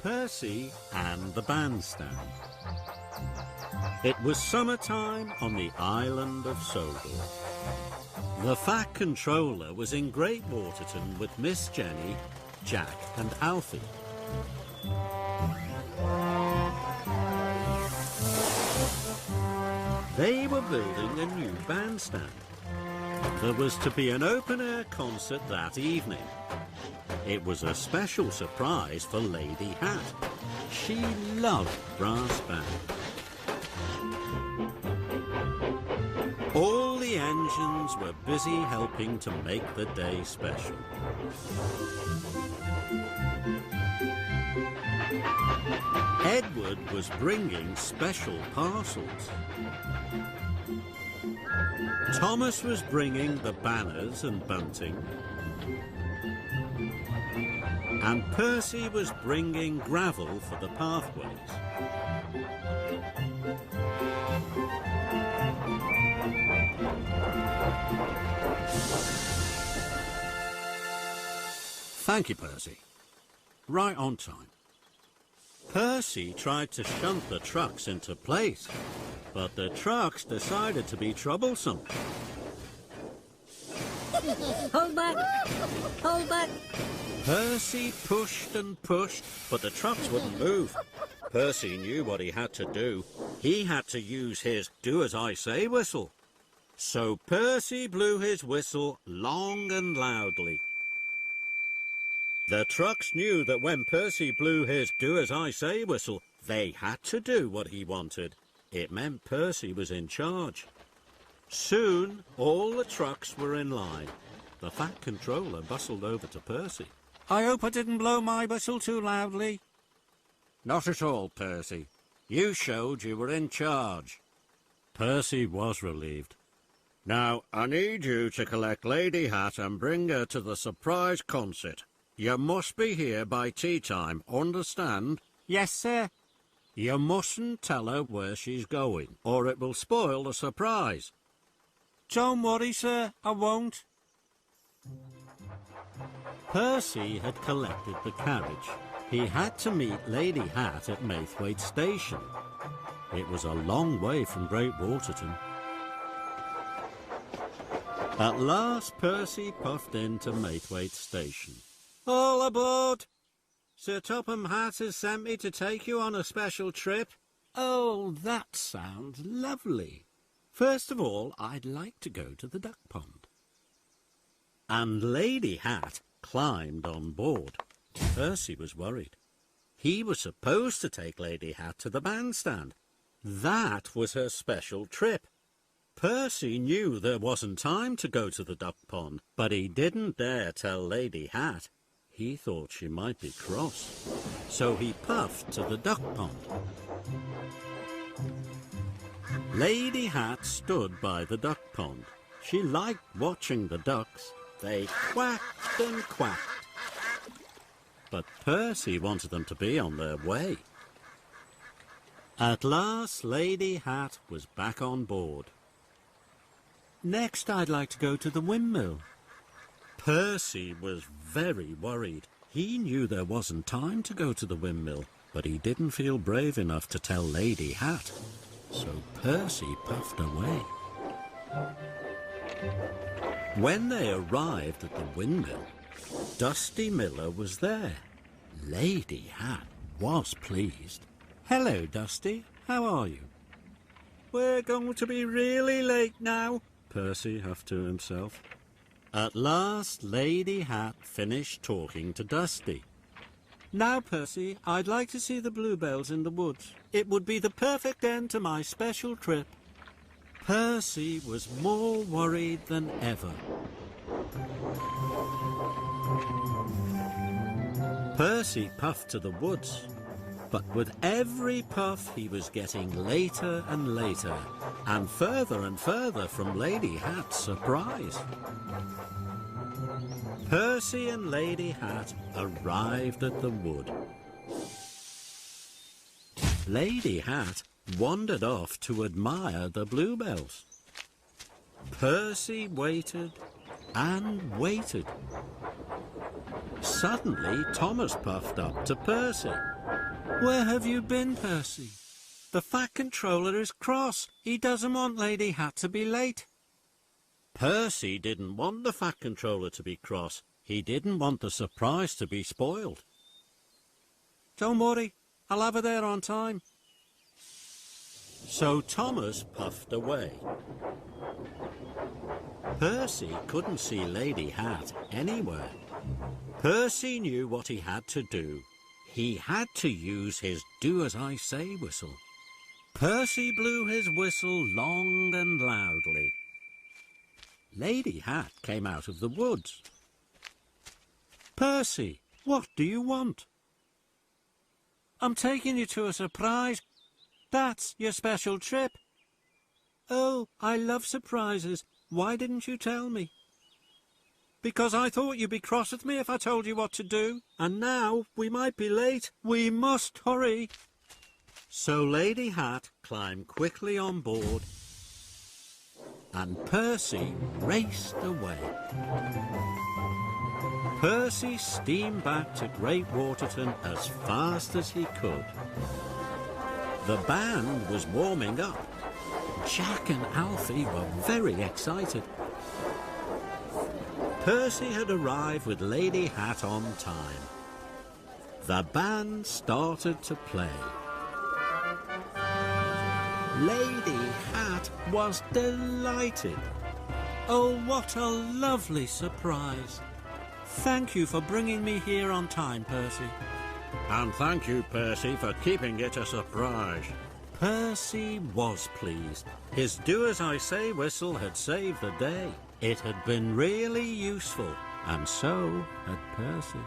Percy and the Bandstand. It was summertime on the island of Sodor. The Fat Controller was in Great Waterton with Miss Jenny, Jack and Alfie. They were building a new bandstand. There was to be an open-air concert that evening. It was a special surprise for Lady Hat. She loved brass band. All the engines were busy helping to make the day special. Edward was bringing special parcels. Thomas was bringing the banners and bunting. And Percy was bringing gravel for the pathways. Thank you, Percy. Right on time. Percy tried to shunt the trucks into place, but the trucks decided to be troublesome. Hold back! Hold back! Percy pushed and pushed, but the trucks wouldn't move. Percy knew what he had to do. He had to use his do-as-I-say whistle. So Percy blew his whistle long and loudly. The trucks knew that when Percy blew his do-as-I-say whistle, they had to do what he wanted. It meant Percy was in charge. Soon, all the trucks were in line. The Fat Controller bustled over to Percy. I hope I didn't blow my whistle too loudly. Not at all, Percy. You showed you were in charge. Percy was relieved. Now, I need you to collect Lady Hat and bring her to the surprise concert. You must be here by tea time, understand? Yes, sir. You mustn't tell her where she's going, or it will spoil the surprise. Don't worry, sir, I won't. Percy had collected the carriage. He had to meet Lady Hat at Maithwaite Station. It was a long way from Great Waterton. At last, Percy puffed into Maithwaite Station. All aboard! Sir Topham Hatt has sent me to take you on a special trip. Oh, that sounds lovely. First of all, I'd like to go to the duck pond. And Lady Hat climbed on board. Percy was worried. He was supposed to take Lady Hat to the bandstand. That was her special trip. Percy knew there wasn't time to go to the duck pond, but he didn't dare tell Lady Hat. He thought she might be cross. So he puffed to the duck pond. Lady Hat stood by the duck pond. She liked watching the ducks. They quacked and quacked. But Percy wanted them to be on their way. At last, Lady Hat was back on board. Next, I'd like to go to the windmill. Percy was very worried. He knew there wasn't time to go to the windmill, but he didn't feel brave enough to tell Lady Hat. So Percy puffed away. When they arrived at the windmill, Dusty Miller was there. Lady Hat was pleased. Hello, Dusty. How are you? We're going to be really late now, Percy huffed to himself. At last, Lady Hat finished talking to Dusty. Now, Percy, I'd like to see the bluebells in the woods. It would be the perfect end to my special trip. Percy was more worried than ever. Percy puffed to the woods, but with every puff he was getting later and later, and further from Lady Hat's surprise. Percy and Lady Hat arrived at the wood. Lady Hat wandered off to admire the bluebells. Percy waited and waited. Suddenly, Thomas puffed up to Percy. Where have you been, Percy? The Fat Controller is cross. He doesn't want Lady Hat to be late. Percy didn't want the Fat Controller to be cross. He didn't want the surprise to be spoiled. Don't worry, I'll have her there on time. So Thomas puffed away. Percy couldn't see Lady Hat anywhere. Percy knew what he had to do. He had to use his do-as-I-say whistle. Percy blew his whistle long and loudly. Lady Hat came out of the woods. Percy, what do you want? I'm taking you to a surprise. That's your special trip. Oh, I love surprises. Why didn't you tell me? Because I thought you'd be cross with me if I told you what to do. And now we might be late. We must hurry. So Lady Hat climbed quickly on board and Percy raced away. Percy steamed back to Great Waterton as fast as he could. The band was warming up. Jack and Alfie were very excited. Percy had arrived with Lady Hat on time. The band started to play. Lady Hat was delighted. Oh, what a lovely surprise. Thank you for bringing me here on time, Percy. And thank you, Percy, for keeping it a surprise. Percy was pleased. His do-as-I-say whistle had saved the day. It had been really useful, and so had Percy.